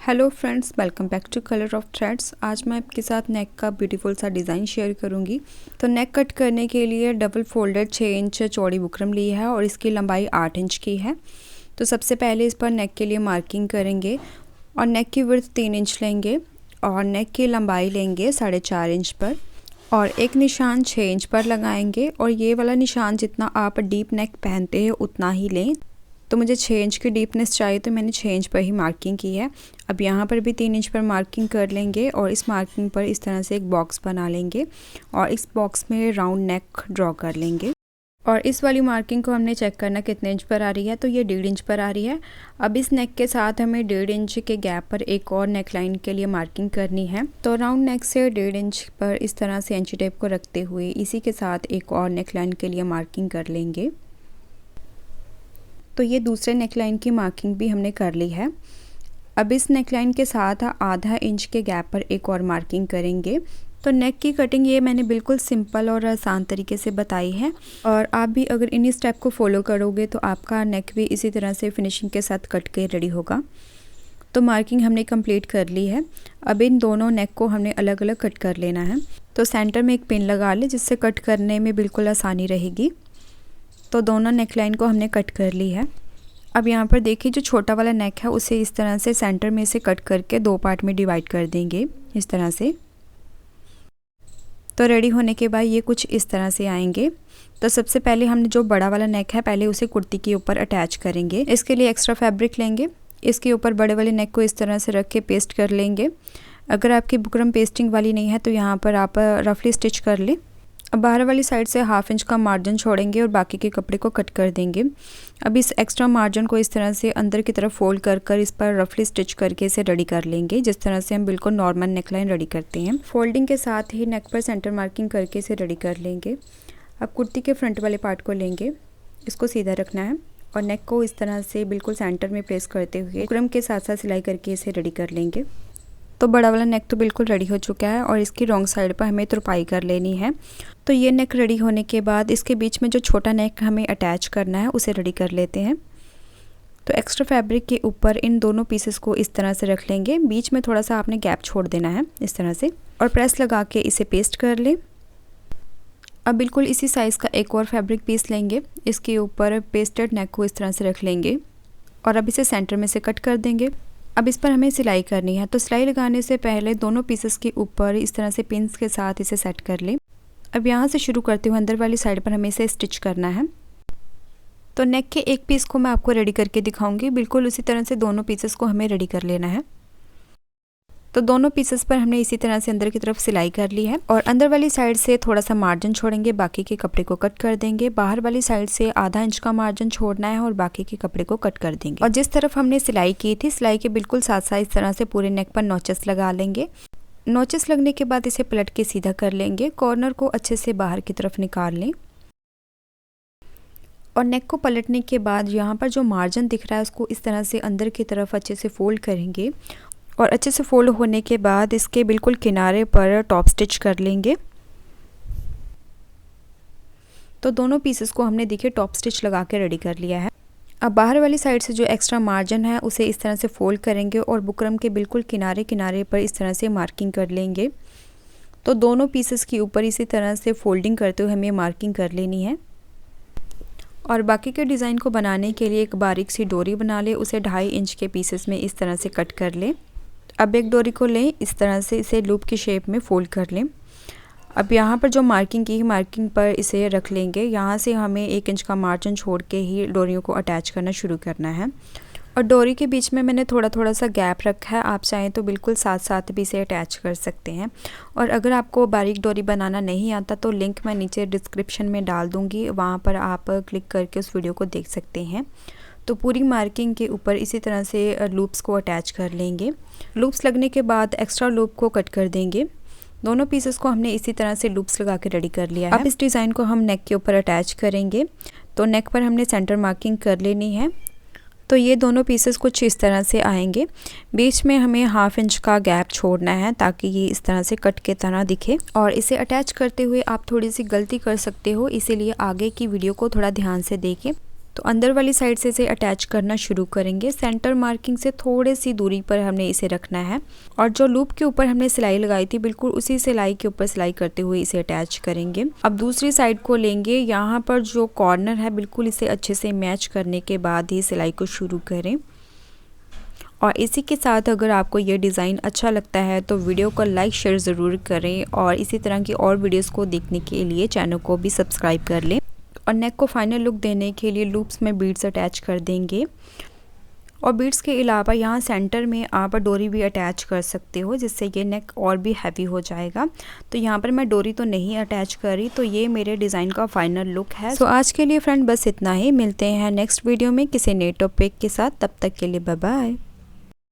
Hello friends, welcome back to colour of threads. आज मैं आपके साथ नेक का ब्यूटीफुल सा डिज़ाइन शेयर करूंगी। तो नेक कट करने के लिए डबल फोल्डेड 6 इंच चौड़ी बुकरम ली है और इसकी लंबाई 8 इंच की है। तो सबसे पहले इस पर नेक के लिए मार्किंग करेंगे और नेक की विड्थ 3 इंच लेंगे और नेक की लंबाई लेंगे 4.5 इंच पर और एक निशान 6 इंच पर लगाएंगे। और ये वाला निशान जितना आप डीप नेक पहनते हैं उतना ही लें। तो मुझे 6 इंच की डीपनेस चाहिए तो मैंने 6 इंच पर ही मार्किंग की है। अब यहाँ पर भी 3 इंच पर मार्किंग कर लेंगे और इस मार्किंग पर इस तरह से एक बॉक्स बना लेंगे और इस बॉक्स में राउंड नेक ड्रॉ कर लेंगे। और इस वाली मार्किंग को हमने चेक करना कितने इंच पर आ रही है, तो ये 1.5 इंच पर आ रही है। अब इस नेक के साथ हमें 1.5 इंच के गैप पर एक और नेक लाइन के लिए मार्किंग करनी है। तो राउंड नेक से 1.5 इंच पर इस तरह से इंची टेप को रखते हुए इसी के साथ एक और नेक लाइन के लिए मार्किंग कर लेंगे। तो ये दूसरे नेकलाइन की मार्किंग भी हमने कर ली है। अब इस नेकलाइन के साथ आधा इंच के गैप पर एक और मार्किंग करेंगे। तो नेक की कटिंग ये मैंने बिल्कुल सिंपल और आसान तरीके से बताई है और आप भी अगर इन्हीं स्टेप को फॉलो करोगे तो आपका नेक भी इसी तरह से फिनिशिंग के साथ कट के रेडी होगा। तो मार्किंग हमने कंप्लीट कर ली है। अब इन दोनों नेक को हमने अलग अलग कट कर लेना है। तो सेंटर में एक पिन लगा ले जिससे कट करने में बिल्कुल आसानी रहेगी। तो दोनों नेकलाइन को हमने कट कर ली है। अब यहाँ पर देखिए जो छोटा वाला नेक है उसे इस तरह से सेंटर में से कट करके 2 पार्ट में डिवाइड कर देंगे इस तरह से। तो रेडी होने के बाद ये कुछ इस तरह से आएंगे। तो सबसे पहले हमने जो बड़ा वाला नेक है पहले उसे कुर्ती के ऊपर अटैच करेंगे। इसके लिए एक्स्ट्रा फैब्रिक लेंगे, इसके ऊपर बड़े वाले नेक को इस तरह से रख के पेस्ट कर लेंगे। अगर आपकी बुकरम पेस्टिंग वाली नहीं है तो यहाँ पर आप रफली स्टिच कर लें। अब बाहर वाली साइड से 1/2 इंच का मार्जिन छोड़ेंगे और बाकी के कपड़े को कट कर देंगे। अब इस एक्स्ट्रा मार्जिन को इस तरह से अंदर की तरफ फोल्ड कर इस पर रफली स्टिच करके इसे रेडी कर लेंगे, जिस तरह से हम बिल्कुल नॉर्मल नेकलाइन रेडी करते हैं। फोल्डिंग के साथ ही नेक पर सेंटर मार्किंग करके इसे रेडी कर लेंगे। अब कुर्ती के फ्रंट वाले पार्ट को लेंगे, इसको सीधा रखना है और नेक को इस तरह से बिल्कुल सेंटर में प्लेस करते हुए बुकरम के साथ साथ सिलाई करके इसे रेडी कर लेंगे। तो बड़ा वाला नेक तो बिल्कुल रेडी हो चुका है और इसकी रॉन्ग साइड पर हमें तुरपाई कर लेनी है। तो ये नेक रेडी होने के बाद इसके बीच में जो छोटा नेक हमें अटैच करना है उसे रेडी कर लेते हैं। तो एक्स्ट्रा फैब्रिक के ऊपर इन दोनों पीसेस को इस तरह से रख लेंगे। बीच में थोड़ा सा आपने गैप छोड़ देना है इस तरह से और प्रेस लगा के इसे पेस्ट कर लें। अब बिल्कुल इसी साइज़ का एक और फैब्रिक पीस लेंगे, इसके ऊपर पेस्टेड नेक को इस तरह से रख लेंगे और अब इसे सेंटर में से कट कर देंगे। अब इस पर हमें सिलाई करनी है। तो सिलाई लगाने से पहले दोनों पीसेस के ऊपर इस तरह से पिन्स के साथ इसे सेट कर लें। अब यहाँ से शुरू करते हुए अंदर वाली साइड पर हमें इसे स्टिच करना है। तो नेक के एक पीस को मैं आपको रेडी करके दिखाऊंगी। बिल्कुल उसी तरह से दोनों पीसेस को हमें रेडी कर लेना है। तो दोनों पीसेस पर हमने इसी तरह से अंदर की तरफ सिलाई कर ली है और अंदर वाली साइड से थोड़ा सा मार्जिन छोड़ेंगे, बाकी के कपड़े को कट कर देंगे। बाहर वाली साइड से आधा इंच का मार्जिन छोड़ना है और बाकी के कपड़े को कट कर देंगे। और जिस तरफ हमने सिलाई की थी सिलाई के बिल्कुल साथ साथ इस तरह से पूरे नेक पर नॉचेस लगा लेंगे। नॉचेस लगने के बाद इसे पलट के सीधा कर लेंगे। कॉर्नर को अच्छे से बाहर की तरफ निकाल लें और नेक को पलटने के बाद यहाँ पर जो मार्जिन दिख रहा है उसको इस तरह से अंदर की तरफ अच्छे से फोल्ड करेंगे और अच्छे से फोल्ड होने के बाद इसके बिल्कुल किनारे पर टॉप स्टिच कर लेंगे। तो दोनों पीसेस को हमने देखिए टॉप स्टिच लगा के रेडी कर लिया है। अब बाहर वाली साइड से जो एक्स्ट्रा मार्जिन है उसे इस तरह से फोल्ड करेंगे और बुकरम के बिल्कुल किनारे किनारे पर इस तरह से मार्किंग कर लेंगे। तो दोनों पीसेस के ऊपर इसी तरह से फोल्डिंग करते हुए हमें मार्किंग कर लेनी है। और बाकी के डिज़ाइन को बनाने के लिए एक बारीक सी डोरी बना ले, उसे 2.5 इंच के पीसेस में इस तरह से कट कर लें। अब एक डोरी को लें, इस तरह से इसे लूप की शेप में फोल्ड कर लें। अब यहाँ पर जो मार्किंग की मार्किंग पर इसे रख लेंगे। यहाँ से हमें 1 इंच का मार्जिन छोड़ के ही डोरियों को अटैच करना शुरू करना है और डोरी के बीच में मैंने थोड़ा थोड़ा सा गैप रखा है। आप चाहें तो बिल्कुल साथ साथ भी इसे अटैच कर सकते हैं। और अगर आपको बारीक डोरी बनाना नहीं आता तो लिंक मैं नीचे डिस्क्रिप्शन में डाल दूँगी, वहाँ पर आप क्लिक करके उस वीडियो को देख सकते हैं। तो पूरी मार्किंग के ऊपर इसी तरह से लूप्स को अटैच कर लेंगे। लूप्स लगने के बाद एक्स्ट्रा लूप को कट कर देंगे। दोनों पीसेस को हमने इसी तरह से लूप्स लगा के रेडी कर लिया है। अब इस डिज़ाइन को हम नेक के ऊपर अटैच करेंगे। तो नेक पर हमने सेंटर मार्किंग कर लेनी है। तो ये दोनों पीसेस कुछ इस तरह से आएंगे। बीच में हमें 1/2 इंच का गैप छोड़ना है ताकि ये इस तरह से कट के तरह दिखे। और इसे अटैच करते हुए आप थोड़ी सी गलती कर सकते हो, इसीलिए आगे की वीडियो को थोड़ा ध्यान से देखें। तो अंदर वाली साइड से इसे अटैच करना शुरू करेंगे। सेंटर मार्किंग से थोड़ी सी दूरी पर हमने इसे रखना है और जो लूप के ऊपर हमने सिलाई लगाई थी बिल्कुल उसी सिलाई के ऊपर सिलाई करते हुए इसे अटैच करेंगे। अब दूसरी साइड को लेंगे, यहाँ पर जो कॉर्नर है बिल्कुल इसे अच्छे से मैच करने के बाद ही सिलाई को शुरू करें। और इसी के साथ अगर आपको ये डिज़ाइन अच्छा लगता है तो वीडियो को लाइक शेयर ज़रूर करें और इसी तरह की और वीडियोस को देखने के लिए चैनल को भी सब्सक्राइब कर लें। और नेक को फाइनल लुक देने के लिए लूप्स में बीड्स अटैच कर देंगे और बीड्स के अलावा यहाँ सेंटर में आप डोरी भी अटैच कर सकते हो जिससे ये नेक और भी हैवी हो जाएगा। तो यहाँ पर मैं डोरी तो नहीं अटैच करी। तो ये मेरे डिज़ाइन का फाइनल लुक है। सो आज के लिए फ्रेंड बस इतना ही। मिलते हैं नेक्स्ट वीडियो में किसी नए टॉपिक के साथ। तब तक के लिए बाय बाय।